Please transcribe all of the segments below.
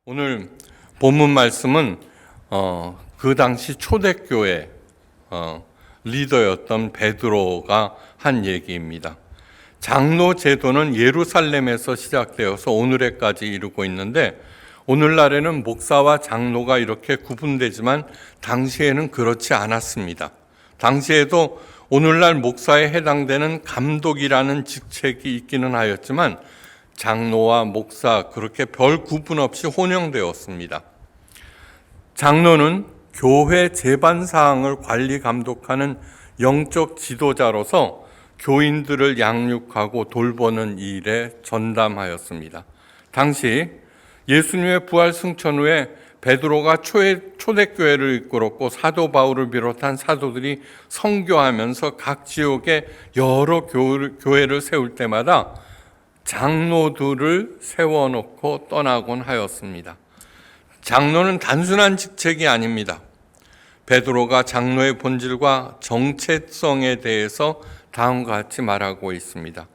오늘 본문 말씀은 그 당시 초대교회 리더였던 베드로가 한 얘기입니다. 장로 제도는 예루살렘에서 시작되어서 오늘에까지 이르고 있는데, 오늘날에는 목사와 장로가 이렇게 구분되지만 당시에는 그렇지 않았습니다. 당시에도 오늘날 목사에 해당되는 감독이라는 직책이 있기는 하였지만 장로와 목사 그렇게 별 구분 없이 혼용되었습니다. 장로는 교회 재반 사항을 관리 감독하는 영적 지도자로서 교인들을 양육하고 돌보는 일에 전담하였습니다. 당시 예수님의 부활 승천 후에 베드로가 초대교회를 이끌었고 사도 바울을 비롯한 사도들이 선교하면서 각 지역에 여러 교회를 세울 때마다 장로들을 세워놓고 떠나곤 하였습니다. 장로는 단순한 직책이 아닙니다. 베드로가 장로의 본질과 정체성에 대해서 다음과 같이 말하고 있습니다.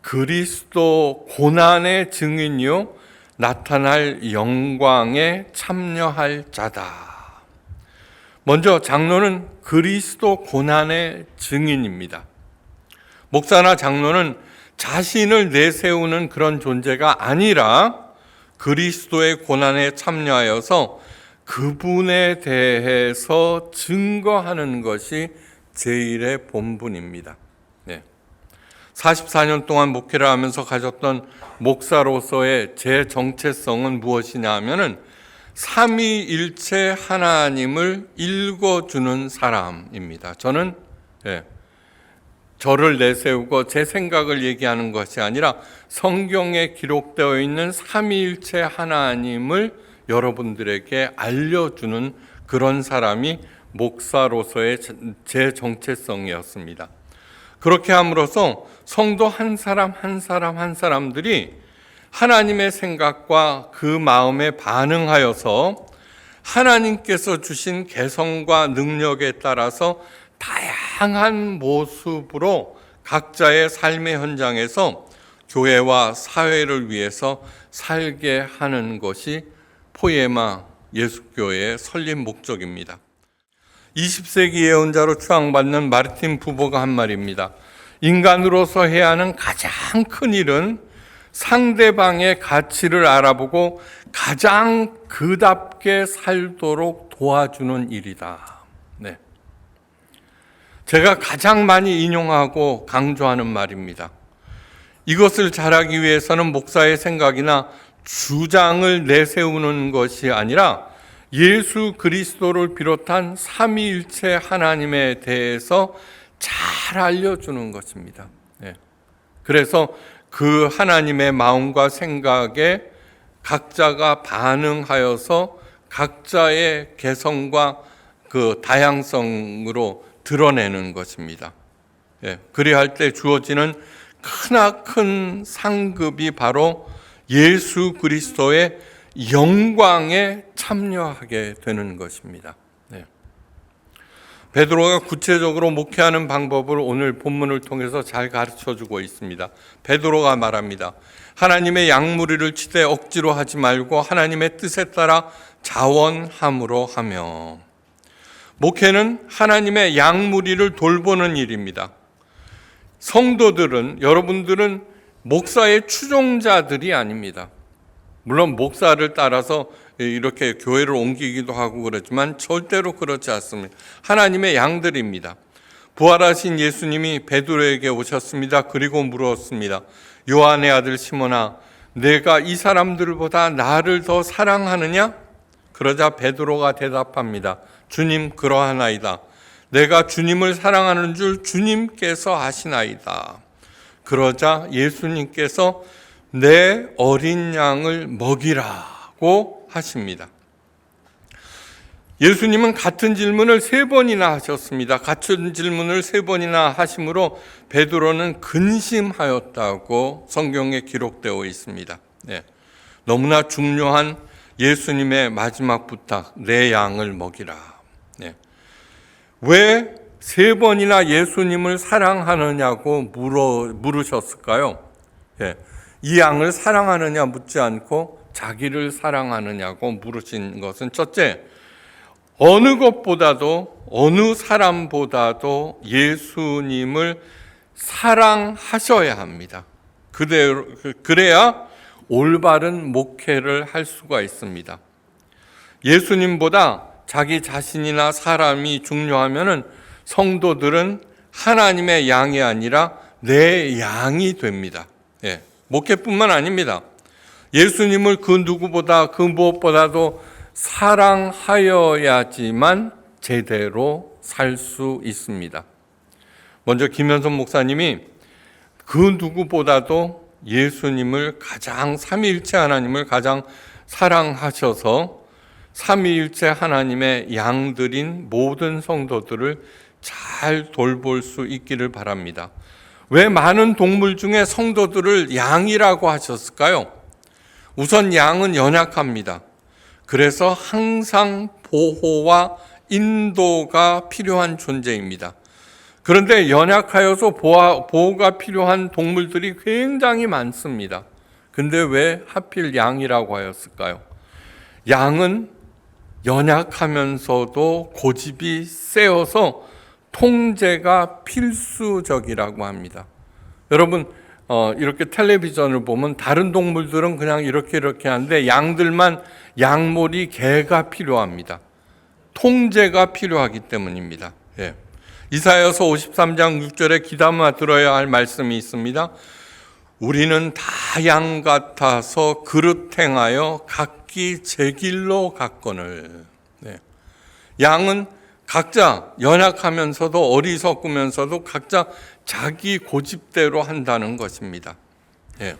그리스도 고난의 증인이요 나타날 영광에 참여할 자다. 먼저 장로는 그리스도 고난의 증인입니다. 목사나 장로는 자신을 내세우는 그런 존재가 아니라 그리스도의 고난에 참여하여서 그분에 대해서 증거하는 것이 제일의 본분입니다. 44년 동안 목회를 하면서 가졌던 목사로서의 제 정체성은 무엇이냐 하면은 삼위일체 하나님을 읽어주는 사람입니다. 저는 저를 내세우고 제 생각을 얘기하는 것이 아니라 성경에 기록되어 있는 삼위일체 하나님을 여러분들에게 알려주는 그런 사람이 목사로서의 제 정체성이었습니다. 그렇게 함으로써 성도 한 사람 한 사람들이 하나님의 생각과 그 마음에 반응하여서 하나님께서 주신 개성과 능력에 따라서 다양한 모습으로 각자의 삶의 현장에서 교회와 사회를 위해서 살게 하는 것이 포에마 예수교회의 설립 목적입니다. 20세기 예언자로 추앙받는 마르틴 부버가 한 말입니다. 인간으로서 해야 하는 가장 큰 일은 상대방의 가치를 알아보고 가장 그답게 살도록 도와주는 일이다. 제가 가장 많이 인용하고 강조하는 말입니다. 이것을 잘하기 위해서는 목사의 생각이나 주장을 내세우는 것이 아니라 예수 그리스도를 비롯한 삼위일체 하나님에 대해서 잘 알려주는 것입니다. 그래서 그 하나님의 마음과 생각에 각자가 반응하여서 각자의 개성과 그 다양성으로 드러내는 것입니다. 그리할 때 주어지는 크나큰 상급이 바로 예수 그리스도의 영광에 참여하게 되는 것입니다. 베드로가 구체적으로 목회하는 방법을 오늘 본문을 통해서 잘 가르쳐주고 있습니다. 베드로가 말합니다. 하나님의 양무리를 치되 억지로 하지 말고 하나님의 뜻에 따라 자원함으로 하며. 목회는 하나님의 양무리를 돌보는 일입니다. 성도들은, 여러분들은 목사의 추종자들이 아닙니다. 물론 목사를 따라서 이렇게 교회를 옮기기도 하고 그렇지만 절대로 그렇지 않습니다. 하나님의 양들입니다. 부활하신 예수님이 베드로에게 오셨습니다. 그리고 물었습니다. 요한의 아들 시몬아, 내가 이 사람들보다 나를 더 사랑하느냐? 그러자 베드로가 대답합니다. 주님, 그러하나이다. 내가 주님을 사랑하는 줄 주님께서 아시나이다. 그러자 예수님께서 내 어린 양을 먹이라고 하십니다. 예수님은 같은 질문을 3번이나 하셨습니다. 같은 질문을 3번이나 하심으로 베드로는 근심하였다고 성경에 기록되어 있습니다. 너무나 중요한 예수님의 마지막 부탁, 내 양을 먹이라. 왜 3번이나 예수님을 사랑하느냐고 물으셨을까요? 이 양을 사랑하느냐 묻지 않고 자기를 사랑하느냐고 물으신 것은 첫째, 어느 것보다도 어느 사람보다도 예수님을 사랑하셔야 합니다. 그래야 올바른 목회를 할 수가 있습니다. 예수님보다 자기 자신이나 사람이 중요하면은 성도들은 하나님의 양이 아니라 내 양이 됩니다. 예, 목회뿐만 아닙니다. 예수님을 그 누구보다 그 무엇보다도 사랑하여야지만 제대로 살 수 있습니다. 먼저 김현선 목사님이 그 누구보다도 예수님을 가장 삼위일체 하나님을 가장 사랑하셔서 삼위일체 하나님의 양들인 모든 성도들을 잘 돌볼 수 있기를 바랍니다. 왜 많은 동물 중에 성도들을 양이라고 하셨을까요? 우선 양은 연약합니다. 그래서 항상 보호와 인도가 필요한 존재입니다. 그런데 연약하여서 보호가 필요한 동물들이 굉장히 많습니다. 근데 왜 하필 양이라고 하였을까요? 양은 연약하면서도 고집이 세어서 통제가 필수적이라고 합니다. 여러분, 이렇게 텔레비전을 보면 다른 동물들은 그냥 이렇게 하는데 양들만 양몰이 개가 필요합니다. 통제가 필요하기 때문입니다. 예. 이사야서 53장 6절에 귀담아 들어야 할 말씀이 있습니다. 우리는 다 양 같아서 그릇 행하여 각기 제 길로 갔거늘. 네. 양은 각자 연약하면서도 어리석으면서도 각자 자기 고집대로 한다는 것입니다. 예.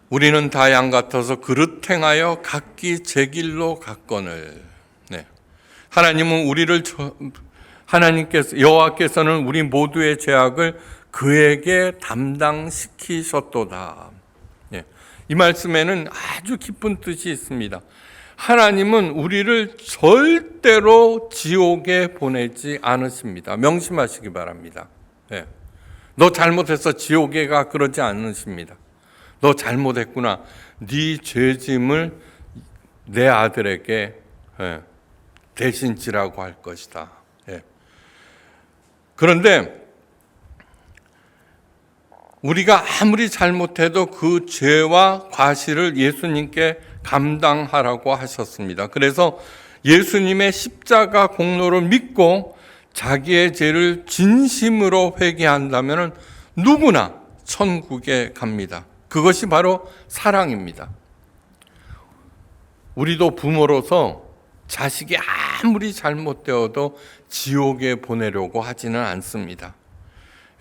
우리는 다 양 같아서 그릇 행하여 각기 제 길로 갔거늘. 네. 여호와께서는 우리 모두의 죄악을 그에게 담당시키셨도다. 예. 이 말씀에는 아주 깊은 뜻이 있습니다. 하나님은 우리를 절대로 지옥에 보내지 않으십니다. 명심하시기 바랍니다. 예. 너 잘못해서 지옥에 가 그러지 않으십니다. 너 잘못했구나. 네 죄짐을 내 아들에게 대신 지라고 할 것이다. 예. 그런데 우리가 아무리 잘못해도 그 죄와 과실을 예수님께 감당하라고 하셨습니다. 그래서 예수님의 십자가 공로를 믿고 자기의 죄를 진심으로 회개한다면 누구나 천국에 갑니다. 그것이 바로 사랑입니다. 우리도 부모로서 자식이 아무리 잘못되어도 지옥에 보내려고 하지는 않습니다.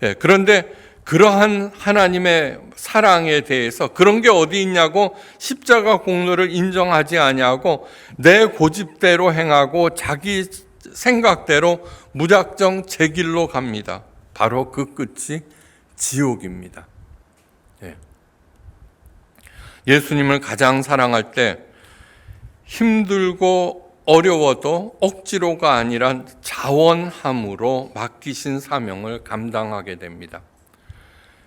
예, 그런데 그러한 하나님의 사랑에 대해서 그런 게 어디 있냐고 십자가 공로를 인정하지 아니하고 내 고집대로 행하고 자기 생각대로 무작정 제 길로 갑니다. 바로 그 끝이 지옥입니다. 예. 예수님을 가장 사랑할 때 힘들고 어려워도 억지로가 아니라 자원함으로 맡기신 사명을 감당하게 됩니다.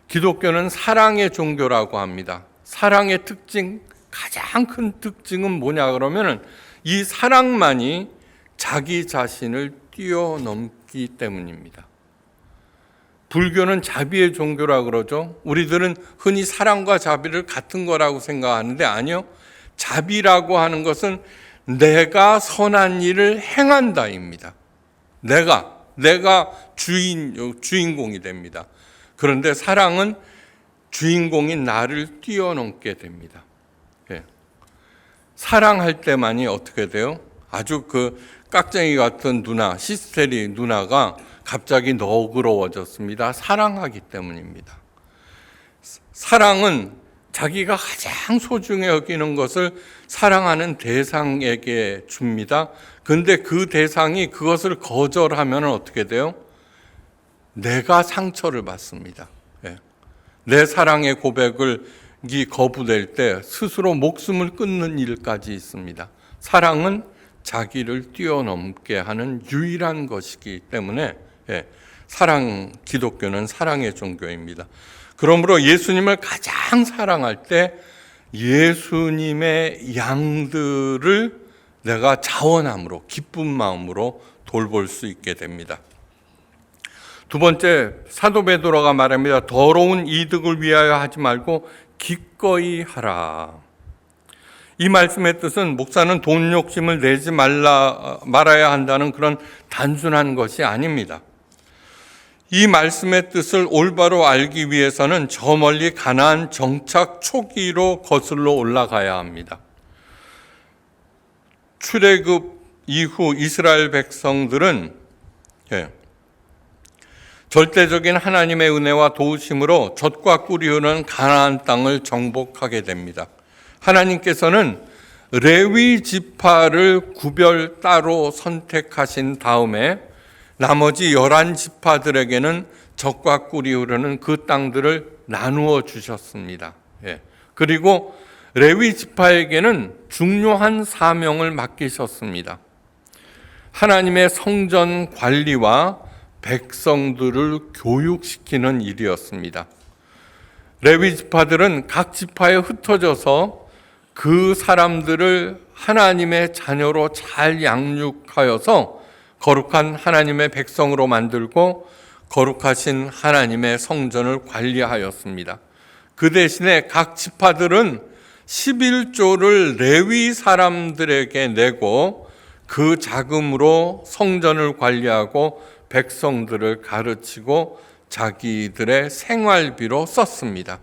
기독교는 사랑의 종교라고 합니다. 사랑의 특징, 가장 큰 특징은 뭐냐 그러면은 이 사랑만이 자기 자신을 뛰어넘기 때문입니다. 불교는 자비의 종교라 그러죠. 우리들은 흔히 사랑과 자비를 같은 거라고 생각하는데 아니요. 자비라고 하는 것은 내가 선한 일을 행한다입니다. 내가 주인공이 됩니다. 그런데 사랑은 주인공인 나를 뛰어넘게 됩니다. 예. 사랑할 때만이 어떻게 돼요? 아주 그 깍쟁이 같은 누나, 시스테리 누나가 갑자기 너그러워졌습니다. 사랑하기 때문입니다. 사랑은 자기가 가장 소중히 여기는 것을 사랑하는 대상에게 줍니다. 그런데 그 대상이 그것을 거절하면 어떻게 돼요? 내가 상처를 받습니다. 예. 내 사랑의 고백을 거부될 때 스스로 목숨을 끊는 일까지 있습니다. 사랑은 자기를 뛰어넘게 하는 유일한 것이기 때문에 기독교는 사랑의 종교입니다. 그러므로 예수님을 가장 사랑할 때 예수님의 양들을 내가 자원함으로, 기쁜 마음으로 돌볼 수 있게 됩니다. 두 번째, 사도 베드로가 말합니다. 더러운 이득을 위하여 하지 말고 기꺼이 하라. 이 말씀의 뜻은 목사는 돈 욕심을 내지 말아야 한다는 그런 단순한 것이 아닙니다. 이 말씀의 뜻을 올바로 알기 위해서는 저 멀리 가나안 정착 초기로 거슬러 올라가야 합니다. 출애굽 이후 이스라엘 백성들은 절대적인 하나님의 은혜와 도우심으로 젖과 꿀이 흐르는 가나안 땅을 정복하게 됩니다. 하나님께서는 레위 지파를 구별 따로 선택하신 다음에 나머지 11지파들에게는 젖과 꿀이 흐르는 그 땅들을 나누어 주셨습니다. 그리고 레위 지파에게는 중요한 사명을 맡기셨습니다. 하나님의 성전 관리와 백성들을 교육시키는 일이었습니다. 레위 지파들은 각 지파에 흩어져서 그 사람들을 하나님의 자녀로 잘 양육하여서 거룩한 하나님의 백성으로 만들고 거룩하신 하나님의 성전을 관리하였습니다. 그 대신에 각 지파들은 11조를 레위 사람들에게 내고 그 자금으로 성전을 관리하고 백성들을 가르치고 자기들의 생활비로 썼습니다.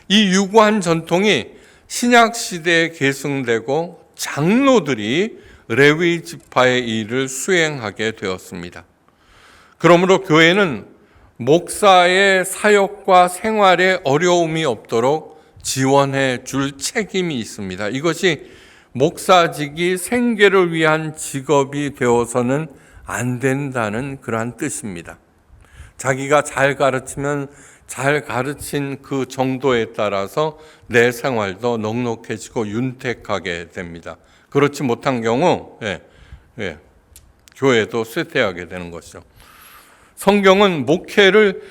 이 유구한 전통이 신약 시대에 계승되고 장로들이 레위 지파의 일을 수행하게 되었습니다. 그러므로 교회는 목사의 사역과 생활에 어려움이 없도록 지원해 줄 책임이 있습니다. 이것이 목사직이 생계를 위한 직업이 되어서는 안 된다는 그러한 뜻입니다. 자기가 잘 가르치면 잘 가르친 그 정도에 따라서 내 생활도 넉넉해지고 윤택하게 됩니다. 그렇지 못한 경우 교회도 쇠퇴하게 되는 것이죠. 성경은 목회를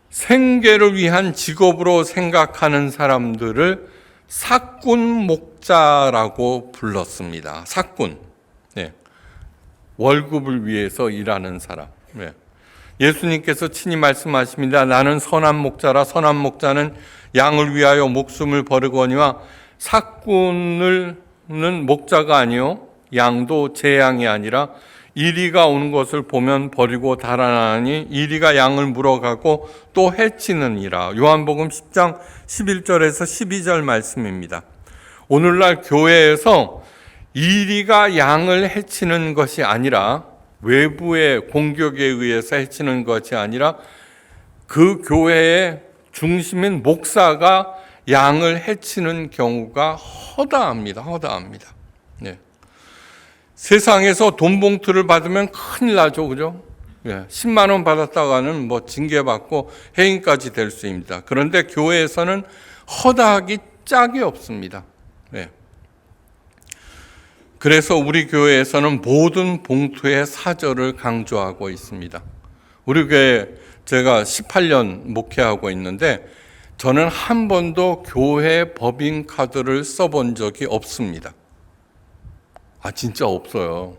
생계를 위한 직업으로 생각하는 사람들을 사꾼 목자라고 불렀습니다. 사꾼, 월급을 위해서 일하는 사람. 예수님께서 친히 말씀하십니다. 나는 선한 목자라. 선한 목자는 양을 위하여 목숨을 버리거니와 사꾼은 목자가 아니요 양도 제 양이 아니라 이리가 오는 것을 보면 버리고 달아나니 이리가 양을 물어가고 또 해치느니라. 요한복음 10장 11절에서 12절 말씀입니다. 오늘날 교회에서 이리가 양을 해치는 것이 아니라 외부의 공격에 의해서 해치는 것이 아니라 그 교회의 중심인 목사가 양을 해치는 경우가 허다합니다. 세상에서 돈 봉투를 받으면 큰일 나죠, 그죠? 10만 원 받았다가는 징계받고 해임까지 될 수 있습니다. 그런데 교회에서는 허다하기 짝이 없습니다. 그래서 우리 교회에서는 모든 봉투의 사절을 강조하고 있습니다. 우리 교회 제가 18년 목회하고 있는데 저는 한 번도 교회 법인카드를 써본 적이 없습니다. 진짜 없어요.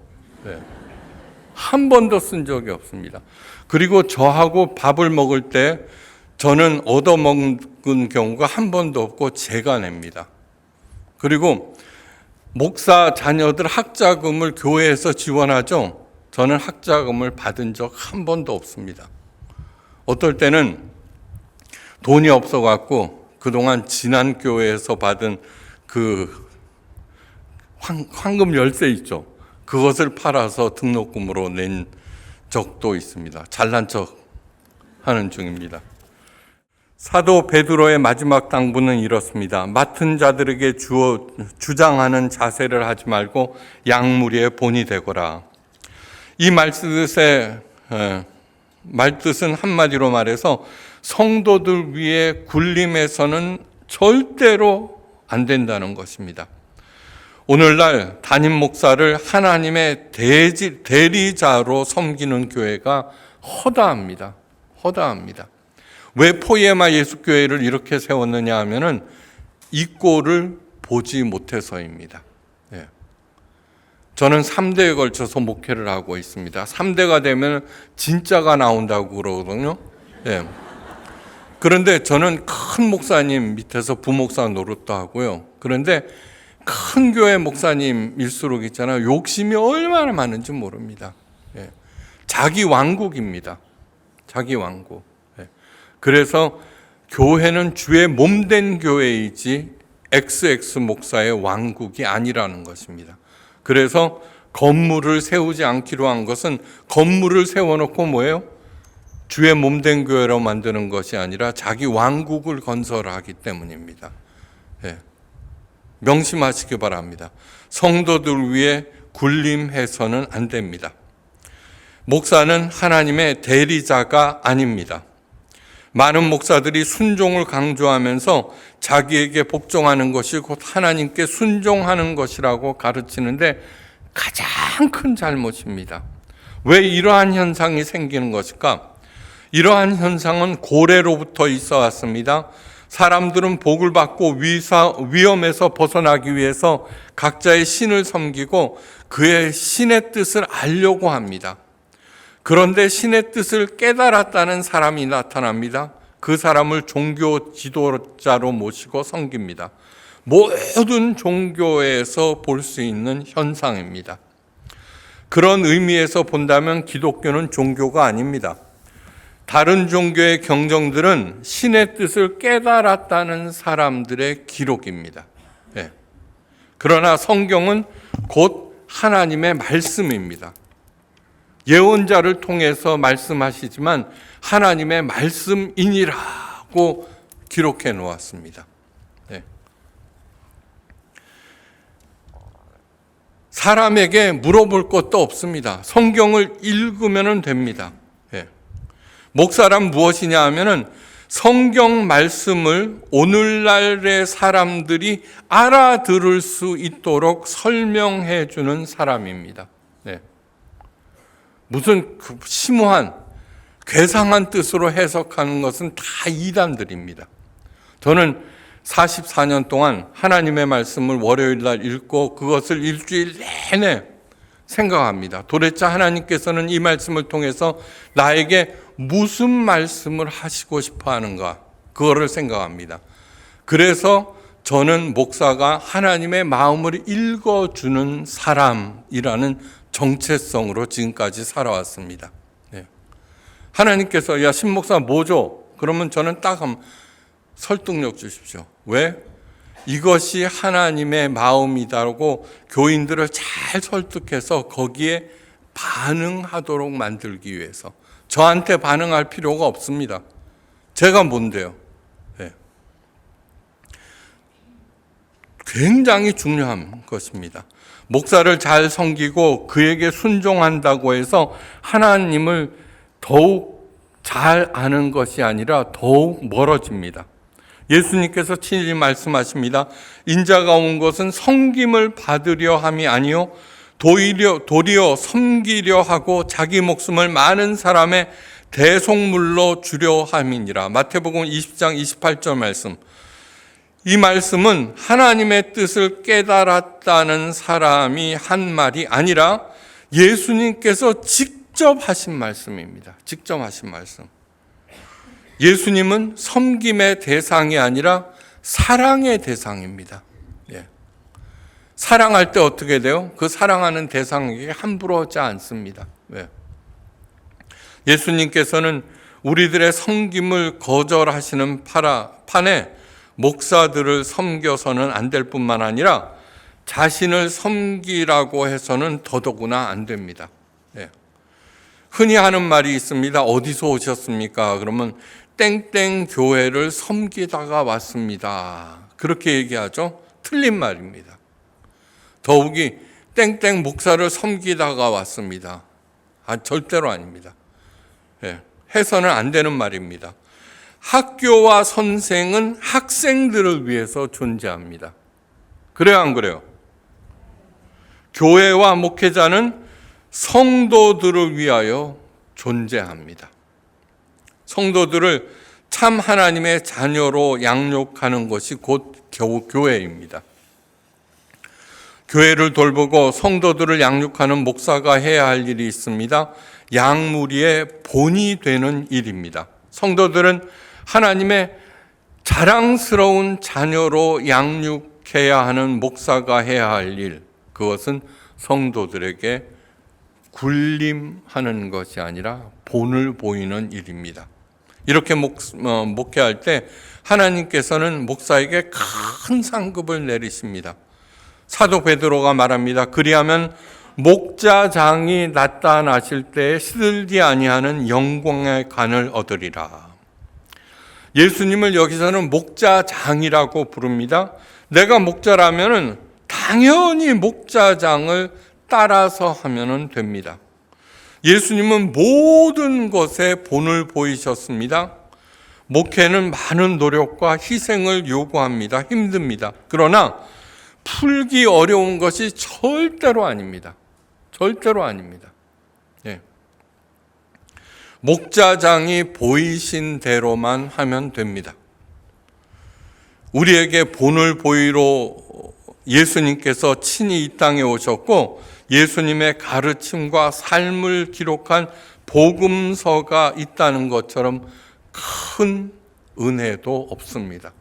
한 번도 쓴 적이 없습니다. 그리고 저하고 밥을 먹을 때 저는 얻어먹은 경우가 한 번도 없고 제가 냅니다. 그리고 목사 자녀들 학자금을 교회에서 지원하죠. 저는 학자금을 받은 적 한 번도 없습니다. 어떨 때는 돈이 없어갖고 그동안 지난 교회에서 받은 그 황금 열쇠 있죠. 그것을 팔아서 등록금으로 낸 적도 있습니다. 잘난 척 하는 중입니다. 사도 베드로의 마지막 당부는 이렇습니다. 맡은 자들에게 주장하는 자세를 하지 말고 양무리의 본이 되거라. 이 말뜻은 한마디로 말해서 성도들 위해 군림해서는 절대로 안 된다는 것입니다. 오늘날 담임 목사를 하나님의 대리자로 섬기는 교회가 허다합니다. 왜 포이에마 예수교회를 이렇게 세웠느냐 하면은 이 꼴을 보지 못해서입니다. 저는 3대에 걸쳐서 목회를 하고 있습니다. 3대가 되면 진짜가 나온다고 그러거든요. 그런데 저는 큰 목사님 밑에서 부목사 노릇도 하고요. 그런데 큰 교회 목사님일수록 있잖아요. 욕심이 얼마나 많은지 모릅니다. 자기 왕국입니다. 자기 왕국. 그래서 교회는 주의 몸된 교회이지 XX 목사의 왕국이 아니라는 것입니다. 그래서 건물을 세우지 않기로 한 것은 건물을 세워놓고 뭐예요? 주의 몸된 교회로 만드는 것이 아니라 자기 왕국을 건설하기 때문입니다. 명심하시기 바랍니다. 성도들 위해 군림해서는 안 됩니다. 목사는 하나님의 대리자가 아닙니다. 많은 목사들이 순종을 강조하면서 자기에게 복종하는 것이 곧 하나님께 순종하는 것이라고 가르치는데 가장 큰 잘못입니다. 왜 이러한 현상이 생기는 것일까? 이러한 현상은 고래로부터 있어 왔습니다. 사람들은 복을 받고 위험에서 벗어나기 위해서 각자의 신을 섬기고 그의 신의 뜻을 알려고 합니다. 그런데 신의 뜻을 깨달았다는 사람이 나타납니다. 그 사람을 종교 지도자로 모시고 섬깁니다. 모든 종교에서 볼 수 있는 현상입니다. 그런 의미에서 본다면 기독교는 종교가 아닙니다. 다른 종교의 경정들은 신의 뜻을 깨달았다는 사람들의 기록입니다. 그러나 성경은 곧 하나님의 말씀입니다. 예언자를 통해서 말씀하시지만 하나님의 말씀이니라고 기록해 놓았습니다. 사람에게 물어볼 것도 없습니다. 성경을 읽으면 됩니다. 목사란 무엇이냐 하면은 성경 말씀을 오늘날의 사람들이 알아들을 수 있도록 설명해 주는 사람입니다. 무슨 심오한 괴상한 뜻으로 해석하는 것은 다 이단들입니다. 저는 44년 동안 하나님의 말씀을 월요일 날 읽고 그것을 일주일 내내 생각합니다. 도대체 하나님께서는 이 말씀을 통해서 나에게 무슨 말씀을 하시고 싶어 하는가? 그거를 생각합니다. 그래서 저는 목사가 하나님의 마음을 읽어주는 사람이라는 정체성으로 지금까지 살아왔습니다. 하나님께서 야 신목사 뭐 줘? 그러면 저는 딱 설득력 주십시오. 왜? 이것이 하나님의 마음이다라고 교인들을 잘 설득해서 거기에 반응하도록 만들기 위해서. 저한테 반응할 필요가 없습니다. 제가 뭔데요? 굉장히 중요한 것입니다. 목사를 잘 섬기고 그에게 순종한다고 해서 하나님을 더욱 잘 아는 것이 아니라 더욱 멀어집니다. 예수님께서 친히 말씀하십니다. 인자가 온 것은 섬김을 받으려 함이 아니요 도리어 섬기려 하고 자기 목숨을 많은 사람의 대속물로 주려 함이니라. 마태복음 20장 28절 말씀. 이 말씀은 하나님의 뜻을 깨달았다는 사람이 한 말이 아니라 예수님께서 직접 하신 말씀입니다. 직접 하신 말씀. 예수님은 섬김의 대상이 아니라 사랑의 대상입니다. 사랑할 때 어떻게 돼요? 그 사랑하는 대상에게 함부로 하지 않습니다. 왜? 예수님께서는 우리들의 섬김을 거절하시는 판에 목사들을 섬겨서는 안 될 뿐만 아니라 자신을 섬기라고 해서는 더더구나 안 됩니다. 흔히 하는 말이 있습니다. 어디서 오셨습니까? 그러면 땡땡 교회를 섬기다가 왔습니다. 그렇게 얘기하죠. 틀린 말입니다. 더욱이 땡땡 목사를 섬기다가 왔습니다. 절대로 아닙니다. 해서는 안 되는 말입니다. 학교와 선생은 학생들을 위해서 존재합니다. 그래요, 안 그래요? 교회와 목회자는 성도들을 위하여 존재합니다. 성도들을 참 하나님의 자녀로 양육하는 것이 곧 교회입니다. 교회를 돌보고 성도들을 양육하는 목사가 해야 할 일이 있습니다. 양무리의 본이 되는 일입니다. 성도들은 하나님의 자랑스러운 자녀로 양육해야 하는 목사가 해야 할 일, 그것은 성도들에게 군림하는 것이 아니라 본을 보이는 일입니다. 이렇게 목회할 때 하나님께서는 목사에게 큰 상급을 내리십니다. 사도 베드로가 말합니다. 그리하면 목자장이 나타나실 때에 시들지 아니하는 영광의 관을 얻으리라. 예수님을 여기서는 목자장이라고 부릅니다. 내가 목자라면은 당연히 목자장을 따라서 하면 됩니다. 예수님은 모든 것에 본을 보이셨습니다. 목회는 많은 노력과 희생을 요구합니다. 힘듭니다. 그러나 풀기 어려운 것이 절대로 아닙니다. 절대로 아닙니다. 예. 목자장이 보이신 대로만 하면 됩니다. 우리에게 본을 보이러 예수님께서 친히 이 땅에 오셨고 예수님의 가르침과 삶을 기록한 복음서가 있다는 것처럼 큰 은혜도 없습니다.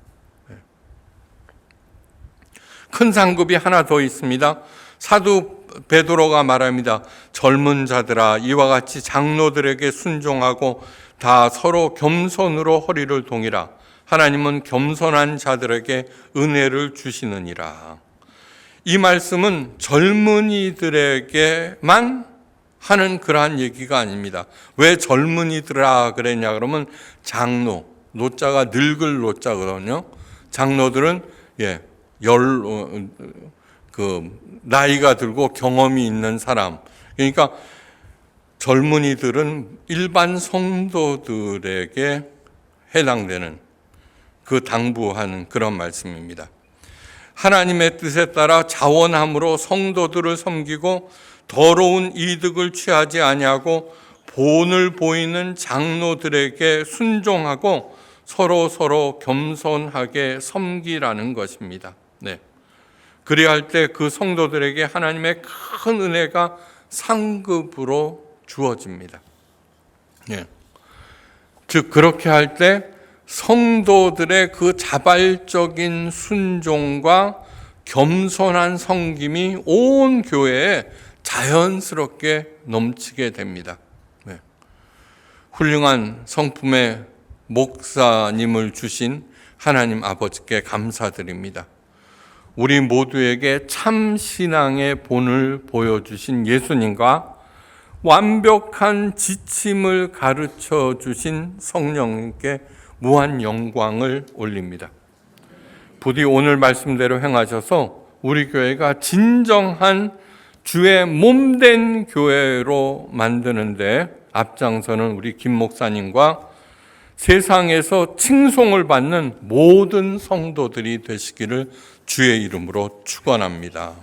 큰 상급이 하나 더 있습니다. 사도 베드로가 말합니다. 젊은 자들아, 이와 같이 장로들에게 순종하고 다 서로 겸손으로 허리를 동이라. 하나님은 겸손한 자들에게 은혜를 주시느니라. 이 말씀은 젊은이들에게만 하는 그러한 얘기가 아닙니다. 왜 젊은이들아 그랬냐 그러면 장로, 노자가 늙을 노자거든요. 장로들은 나이가 들고 경험이 있는 사람. 그러니까 젊은이들은 일반 성도들에게 해당되는 그 당부하는 그런 말씀입니다. 하나님의 뜻에 따라 자원함으로 성도들을 섬기고 더러운 이득을 취하지 아니하고 본을 보이는 장로들에게 순종하고 서로 겸손하게 섬기라는 것입니다. 네. 그래야 할 때 그 성도들에게 하나님의 큰 은혜가 상급으로 주어집니다. 네. 즉 그렇게 할 때 성도들의 그 자발적인 순종과 겸손한 섬김이 온 교회에 자연스럽게 넘치게 됩니다. 네. 훌륭한 성품의 목사님을 주신 하나님 아버지께 감사드립니다. 우리 모두에게 참 신앙의 본을 보여주신 예수님과 완벽한 지침을 가르쳐 주신 성령님께 무한 영광을 올립니다. 부디 오늘 말씀대로 행하셔서 우리 교회가 진정한 주의 몸된 교회로 만드는데 앞장서는 우리 김 목사님과 세상에서 칭송을 받는 모든 성도들이 되시기를 주의 이름으로 축원합니다.